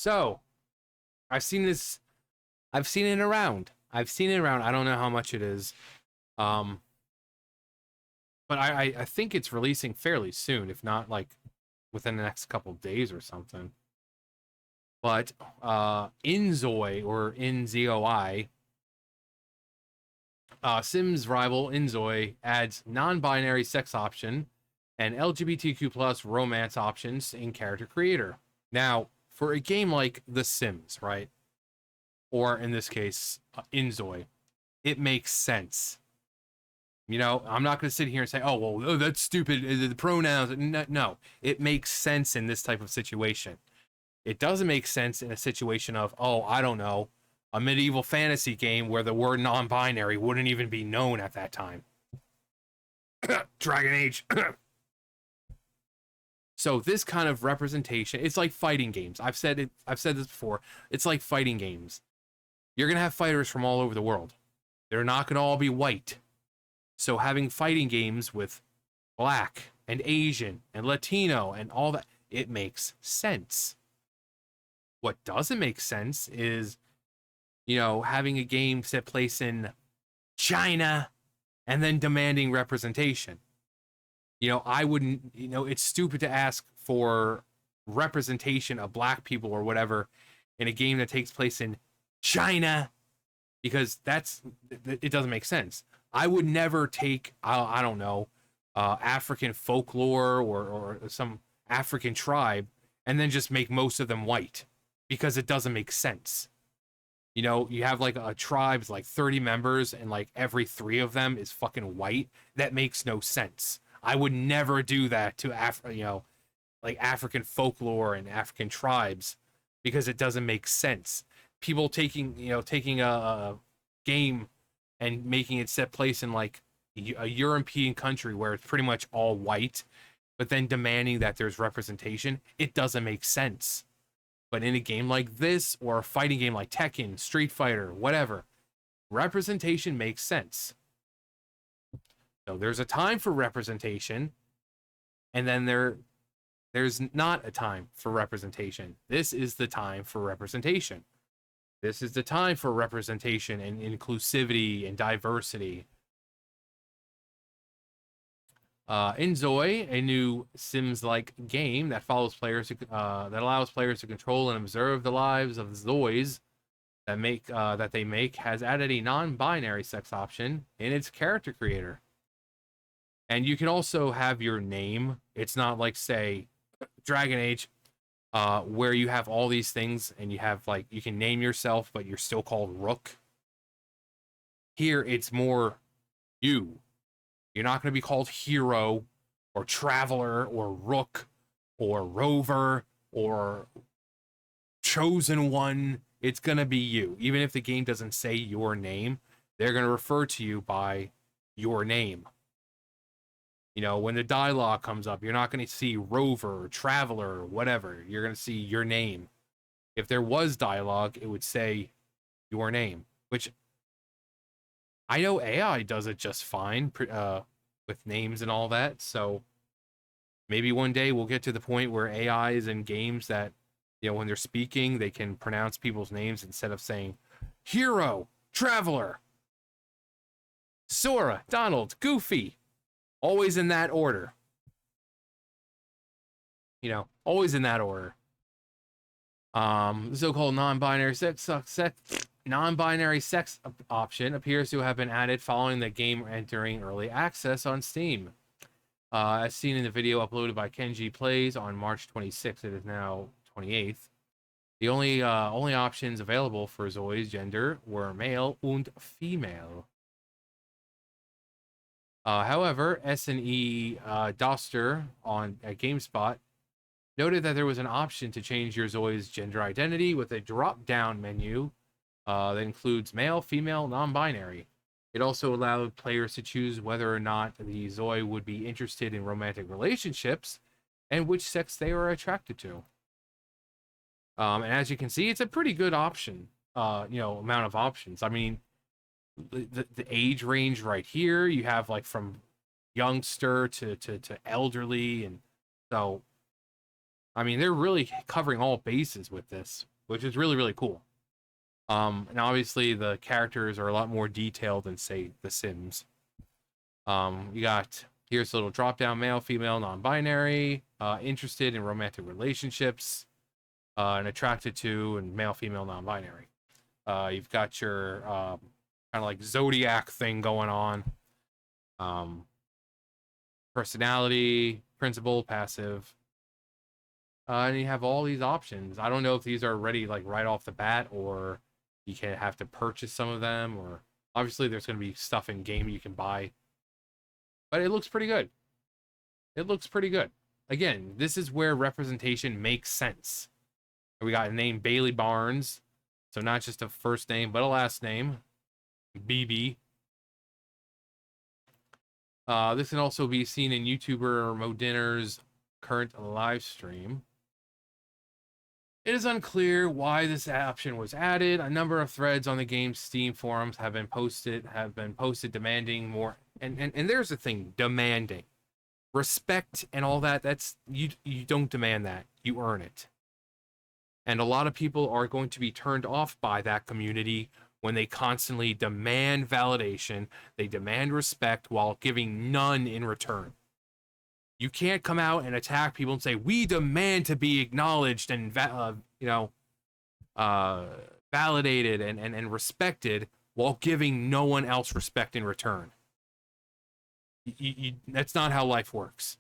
So I've seen this. I've seen it around. I've seen it around. I don't know how much it is. Um, but I think it's releasing fairly soon, if not like within the next couple of days or something. But InZOI or InZOI, Sims rival InZOI adds non-binary sex option and LGBTQ plus romance options in character creator. Now, for a game like The Sims, right, or in this case, InZOI, it makes sense. You know, I'm not going to sit here and say, "Oh, well, oh, that's stupid." The pronouns. No, it makes sense in this type of situation. It doesn't make sense in a situation of, oh, I don't know, a medieval fantasy game where the word non-binary wouldn't even be known at that time. Dragon Age. So this kind of representation, it's like fighting games. I've said this before. It's like fighting games. You're going to have fighters from all over the world. They're not going to all be white. So having fighting games with black and Asian and Latino and all that, it makes sense. What doesn't make sense is, you know, having a game set place in China and then demanding representation. You know, I wouldn't, you know, it's stupid to ask for representation of black people or whatever in a game that takes place in China, because it doesn't make sense. I would never take, I don't know, African folklore or some African tribe and then just make most of them white, because it doesn't make sense. You know, you have like a tribe's like 30 members and like every 3 of them is fucking white. That makes no sense. I would never do that to like African folklore and African tribes, because it doesn't make sense. People taking a game and making it set place in like a European country where it's pretty much all white, but then demanding that there's representation, it doesn't make sense. But in a game like this, or a fighting game like Tekken, Street Fighter, whatever, representation makes sense. So there's a time for representation, and then there's not a time for representation. This is the time for representation. This is the time for representation and inclusivity and diversity. InZOI, a new Sims-like game that allows players to control and observe the lives of Zois that they make, has added a non-binary sex option in its character creator. And you can also have your name. It's not like, say, Dragon Age, where you have all these things and you have like, you can name yourself, but you're still called Rook. Here, it's more you. You're not going to be called Hero or Traveler or Rook or Rover or Chosen One. It's going to be you. Even if the game doesn't say your name, they're going to refer to you by your name. You know, when the dialogue comes up, you're not going to see Rover or Traveler or whatever. You're going to see your name. If there was dialogue, it would say your name, which I know AI does it just fine with names and all that. So maybe one day we'll get to the point where AI is in games that, you know, when they're speaking, they can pronounce people's names instead of saying Hero, Traveler, Sora, Donald, Goofy. Always in that order. You know, always in that order. The so-called non-binary sex option appears to have been added following the game entering early access on Steam. As seen in the video uploaded by Kenji Plays on March 26th, it is now 28th. The only options available for Zoe's gender were male and female. However, S&E Doster at GameSpot noted that there was an option to change your Zoe's gender identity with a drop-down menu that includes male, female, non-binary. It also allowed players to choose whether or not the Zoe would be interested in romantic relationships and which sex they are attracted to. And as you can see, it's a pretty good option, amount of options. I mean, the age range right here, you have like from youngster to elderly, and so I mean they're really covering all bases with this. which is really, really cool. And obviously the characters are a lot more detailed than, say, The Sims. You got, here's a little drop down: male, female, non-binary, interested in romantic relationships, and attracted to, and male, female, non-binary. You've got your kind of like zodiac thing going on. Personality, principal, passive. And you have all these options. I don't know if these are ready like right off the bat, or you can have to purchase some of them, or obviously there's going to be stuff in game you can buy. But it looks pretty good. It looks pretty good. Again, this is where representation makes sense. We got a name, Bailey Barnes. So not just a first name, but a last name, BB. This can also be seen in YouTuber Mo Dinner's current live stream. It is unclear why this option was added. A number of threads on the game's Steam forums have been posted demanding more. And there's the thing, demanding. Respect and all that, that's you don't demand that. You earn it. And a lot of people are going to be turned off by that community when they constantly demand validation, they demand respect while giving none in return. You can't come out and attack people and say, we demand to be acknowledged and validated and respected while giving no one else respect in return. That's not how life works.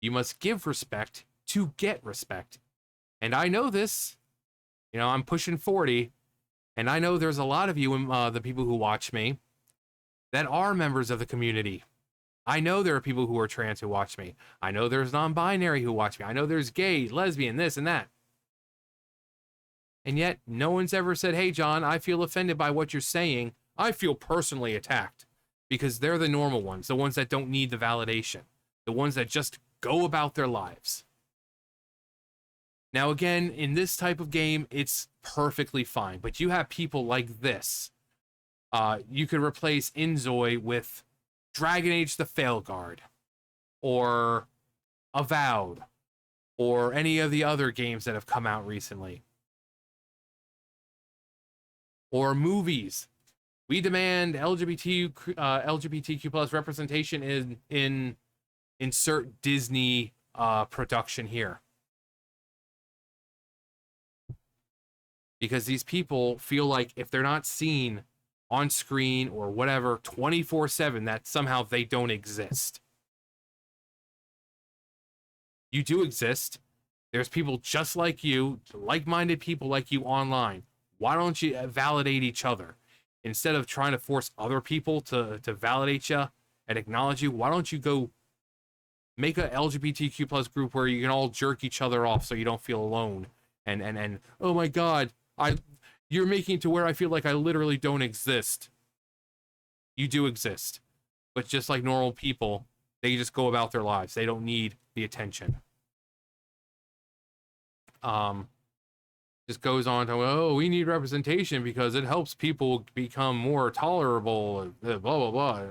You must give respect to get respect. And I know this. You know, I'm pushing 40, and I know there's a lot of you, the people who watch me, that are members of the community. I know there are people who are trans who watch me. I know there's non-binary who watch me. I know there's gay, lesbian, this and that. And yet, no one's ever said, hey, John, I feel offended by what you're saying. I feel personally attacked. Because they're the normal ones, the ones that don't need the validation. The ones that just go about their lives. Now, again, in this type of game, it's perfectly fine. But you have people like this. You could replace InZOI with Dragon Age the Failguard, or Avowed, or any of the other games that have come out recently. Or movies. We demand LGBTQ plus representation in insert Disney production here. Because these people feel like if they're not seen on screen or whatever 24/7, that somehow they don't exist. You do exist. There's people just like you, like-minded people like you online. Why don't you validate each other? Instead of trying to force other people to validate you and acknowledge you, why don't you go make a LGBTQ plus group where you can all jerk each other off so you don't feel alone? And oh my God, you're making it to where I feel like I literally don't exist. You do exist. But just like normal people, they just go about their lives. They don't need the attention. Just goes on to, oh, we need representation because it helps people become more tolerable, blah, blah, blah.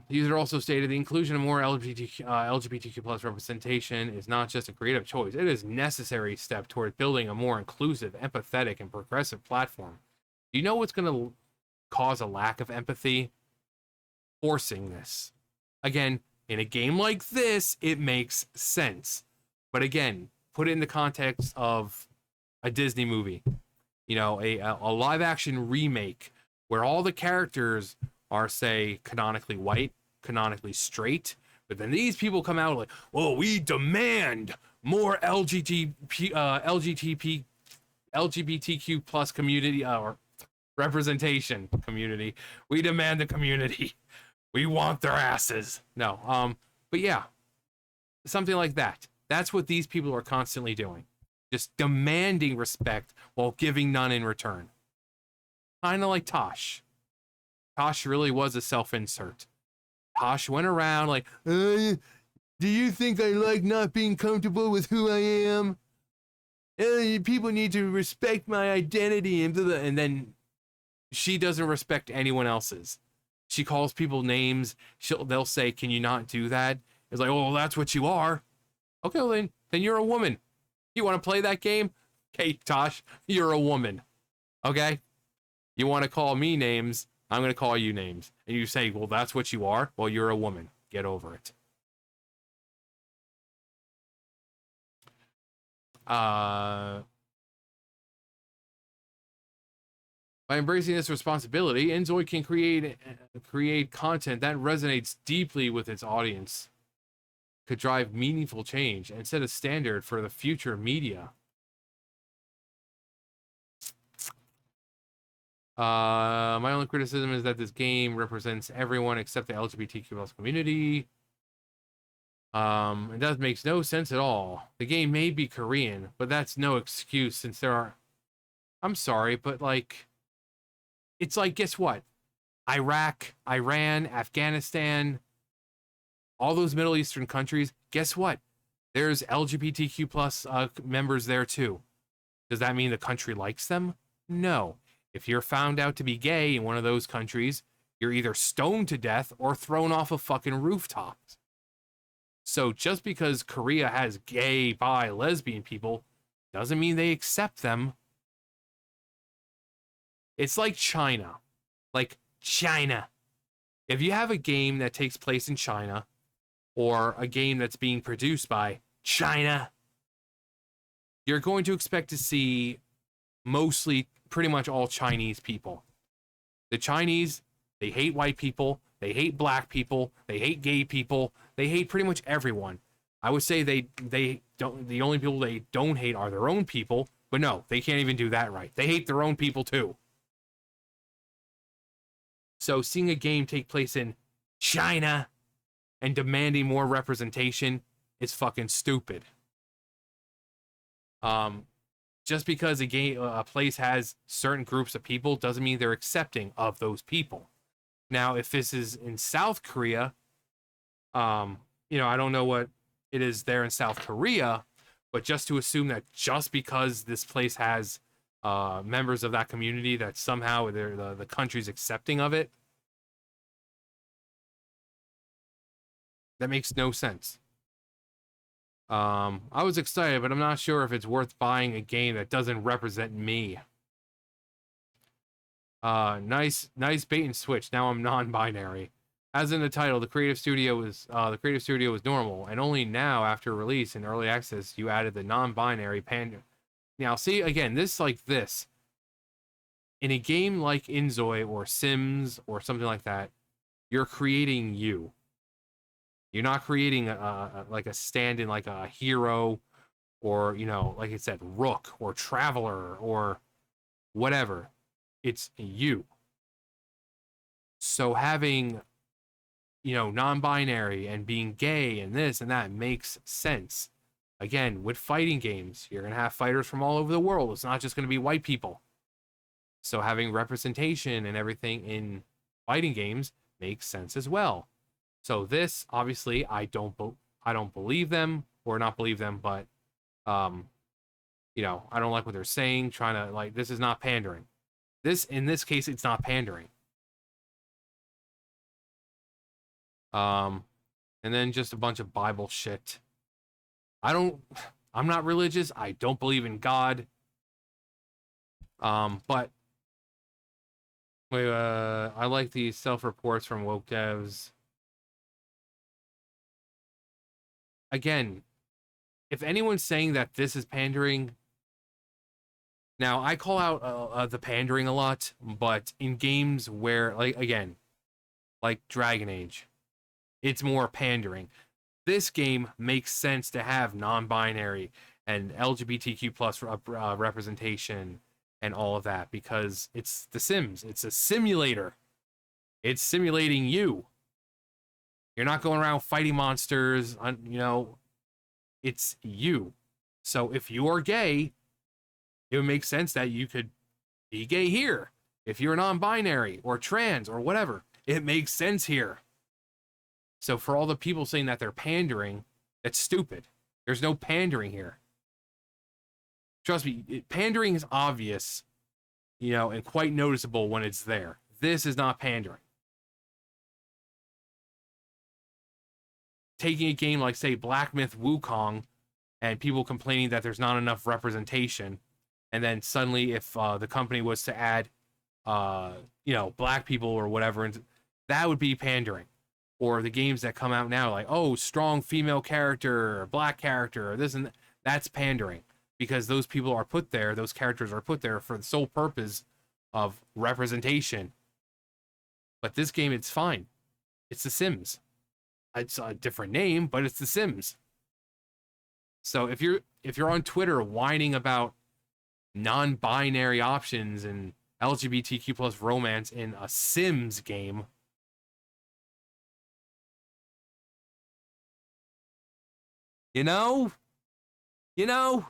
These are also stated, the inclusion of more LGBTQ plus representation is not just a creative choice. It is a necessary step toward building a more inclusive, empathetic, and progressive platform. Do you know what's going to cause a lack of empathy? Forcing this. Again, in a game like this, it makes sense. But again, put it in the context of a Disney movie. You know, a live-action remake where all the characters are, say, canonically white, canonically straight, but then these people come out like, "Oh, we demand more LGBTQ plus community or representation community. We demand the community. We want their asses." No, but yeah, something like that. That's what these people are constantly doing. Just demanding respect while giving none in return. Kind of like Tosh. Tosh really was a self-insert. Tosh went around like, do you think I like not being comfortable with who I am? People need to respect my identity. And then she doesn't respect anyone else's. She calls people names. They'll say, can you not do that? It's like, oh, that's what you are. Okay, well then you're a woman. You want to play that game? Okay, Tosh, you're a woman. Okay? You want to call me names, I'm going to call you names. And you say, well, that's what you are? Well, you're a woman. Get over it. By embracing this responsibility, InZOI can create content that resonates deeply with its audience, could drive meaningful change, and set a standard for the future of media. My only criticism is that this game represents everyone except the LGBTQ plus community. That makes no sense at all. The game may be Korean, but that's no excuse since there are... I'm sorry, but like... It's like, guess what? Iraq, Iran, Afghanistan, all those Middle Eastern countries, guess what? There's LGBTQ plus members there too. Does that mean the country likes them? No. If you're found out to be gay in one of those countries, you're either stoned to death or thrown off of fucking rooftops. So just because Korea has gay, bi, lesbian people doesn't mean they accept them. It's like China. Like China. If you have a game that takes place in China, or a game that's being produced by China, you're going to expect to see mostly pretty much all Chinese people. The Chinese, they hate white people, they hate black people, they hate gay people, they hate pretty much everyone. I would say they don't, the only people they don't hate are their own people, but no, they can't even do that right. They hate their own people too. So seeing a game take place in China and demanding more representation is fucking stupid. Just because a place has certain groups of people doesn't mean they're accepting of those people. Now, if this is in South Korea, I don't know what it is there in South Korea, but just to assume that just because this place has members of that community that somehow the country's accepting of it, that makes no sense. I was excited, but I'm not sure if it's worth buying a game that doesn't represent me. Nice bait and switch. Now I'm non-binary. As in the title, the creative studio was normal, and only now, after release in early access, you added the non-binary pander. Now, see again, this in a game like InZOI or Sims or something like that, you're creating you. You're not creating a stand-in, like a hero, or like I said, Rook or Traveler or whatever. It's you. So having non-binary and being gay and this and that makes sense. Again, with fighting games, you're gonna have fighters from all over the world. It's not just gonna be white people. So having representation and everything in fighting games makes sense as well. So this, obviously, I don't believe them, or not believe them, but I don't like what they're saying, trying to this is not pandering. In this case, it's not pandering. And then just a bunch of Bible shit. I'm not religious. I don't believe in God. But I like the self-reports from woke devs. Again, if anyone's saying that this is pandering, now I call out the pandering a lot, but in games where, like Dragon Age, it's more pandering. This game makes sense to have non-binary and LGBTQ plus representation and all of that, because it's The Sims. It's a simulator. It's simulating you. You're not going around fighting monsters, it's you. So if you are gay, it would make sense that you could be gay here. If you're non-binary or trans or whatever, it makes sense here. So for all the people saying that they're pandering, that's stupid. There's no pandering here. Trust me, pandering is obvious, and quite noticeable when it's there. This is not pandering. Taking a game like, say, Black Myth Wukong, and people complaining that there's not enough representation. And then suddenly, if the company was to add, black people or whatever, and that would be pandering. Or the games that come out now, like, oh, strong female character, or black character, or this and that, that's pandering, because those people are put there, those characters are put there for the sole purpose of representation. But this game, it's fine. It's The Sims. It's a different name, but it's The Sims. So if you're on Twitter whining about non-binary options and LGBTQ plus romance in a Sims game, you know, you know.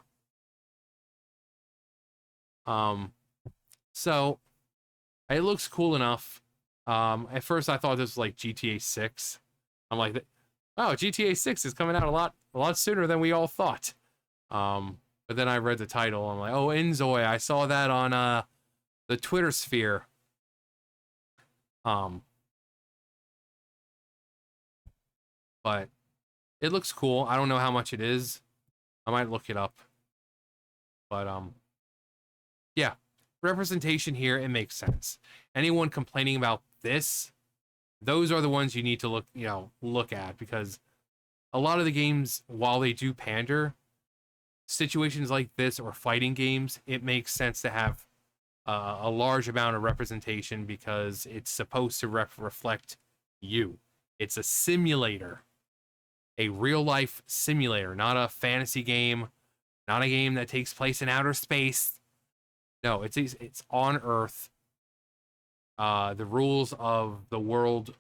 So it looks cool enough. At first I thought this was like GTA 6. I'm like, oh, GTA 6 is coming out a lot sooner than we all thought. But then I read the title. I'm like, oh, InZOI. I saw that on the Twitter sphere. But it looks cool. I don't know how much it is. I might look it up. But yeah, representation here, it makes sense. Anyone complaining about this, those are the ones you need to look at, because a lot of the games, while they do pander, situations like this or fighting games, it makes sense to have a large amount of representation, because it's supposed to reflect you. It's a simulator, a real life simulator, not a fantasy game, not a game that takes place in outer space. No, it's on Earth. The rules of the world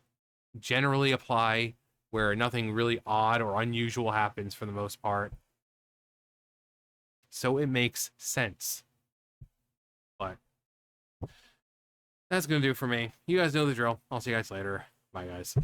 generally apply, where nothing really odd or unusual happens for the most part. So it makes sense. But that's going to do it for me. You guys know the drill. I'll see you guys later. Bye, guys.